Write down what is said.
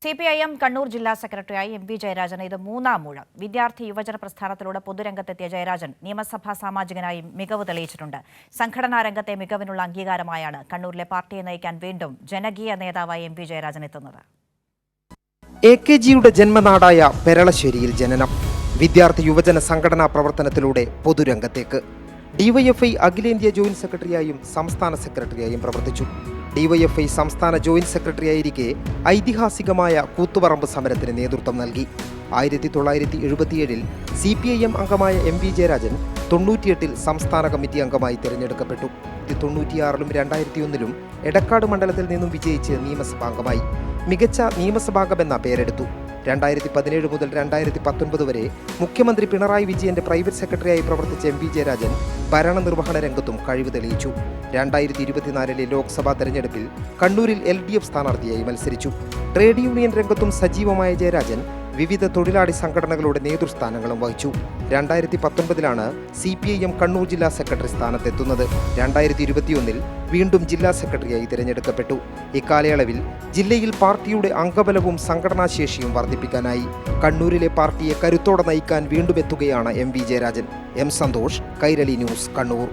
CPIM Kannur ജില്ലാ സെക്രട്ടറിയായി MP Jayarajan ഇത് മൂന്നാം ഊഴം. വിദ്യാർത്ഥി യുവജന പ്രസ്ഥാനത്തിലൂടെ പൊതുരംഗത്തെത്തിയ ജയരാജൻ നിയമസഭാ സാമാജികനായി മികവ് തെളിയിച്ചിട്ടുണ്ട്. സംഘടനാ രംഗത്തെ മികവിനുള്ള അംഗീകാരമായാണ് കണ്ണൂരിലെ പാർട്ടിയെ നയിക്കാൻ വീണ്ടും ജനകീയ നേതാവായി MP ജയരാജൻ എത്തുന്നത്. AKGയുടെ ജന്മനാടായ പെരളശ്ശേരിയിൽ ജനനം. വിദ്യാർത്ഥി യുവജന സംഘടനാ പ്രവർത്തനത്തിലൂടെ പൊതുരംഗത്തേക്ക്. DYFI അഖിലേന്ത്യാ ജോയിന്റ് സെക്രട്ടറിയായും സംസ്ഥാന സെക്രട്ടറിയായും പ്രവർത്തിച്ചു. DYFI സംസ്ഥാന ജോയിന്റ് സെക്രട്ടറിയായിരിക്കെ ഐതിഹാസികമായ കൂത്തുപറമ്പ് സമരത്തിന് നേതൃത്വം നൽകി. 1977 CPIM അംഗമായ MP ജയരാജൻ 98 സംസ്ഥാന കമ്മിറ്റി അംഗമായി തിരഞ്ഞെടുക്കപ്പെട്ടു. 96 2001 എടക്കാട് മണ്ഡലത്തിൽ നിന്നും വിജയിച്ച് നിയമസഭാംഗമായി. മികച്ച നിയമസഭാംഗമെന്ന പേരെടുത്തു. 2017 മുതൽ 2019 വരെ മുഖ്യമന്ത്രി പിണറായി വിജയന്റെ പ്രൈവറ്റ് സെക്രട്ടറിയായി പ്രവർത്തിച്ച MP ജയരാജൻ ഭരണനിർവഹണ രംഗത്തും കഴിവ് തെളിയിച്ചു. 2024 ലോക്സഭാ തെരഞ്ഞെടുപ്പിൽ കണ്ണൂരിൽ LDF സ്ഥാനാർത്ഥിയായി മത്സരിച്ചു. ട്രേഡ് യൂണിയൻ രംഗത്തും സജീവമായ ജയരാജൻ വിവിധ തൊഴിലാളി സംഘടനകളുടെ നേതൃസ്ഥാനങ്ങളും വഹിച്ചു. 2019 CPIM കണ്ണൂർ ജില്ലാ സെക്രട്ടറി സ്ഥാനത്തെത്തുന്നത്. 2021 വീണ്ടും ജില്ലാ സെക്രട്ടറിയായി തിരഞ്ഞെടുക്കപ്പെട്ടു. ഇക്കാലയളവിൽ ജില്ലയിൽ പാർട്ടിയുടെ അംഗബലവും സംഘടനാശേഷിയും വർദ്ധിപ്പിക്കാനായി. കണ്ണൂരിലെ പാർട്ടിയെ കരുത്തോടെ നയിക്കാൻ വീണ്ടും എത്തുകയാണ് MP Jayarajan. M. Santhosh, Kairali news, Kannur.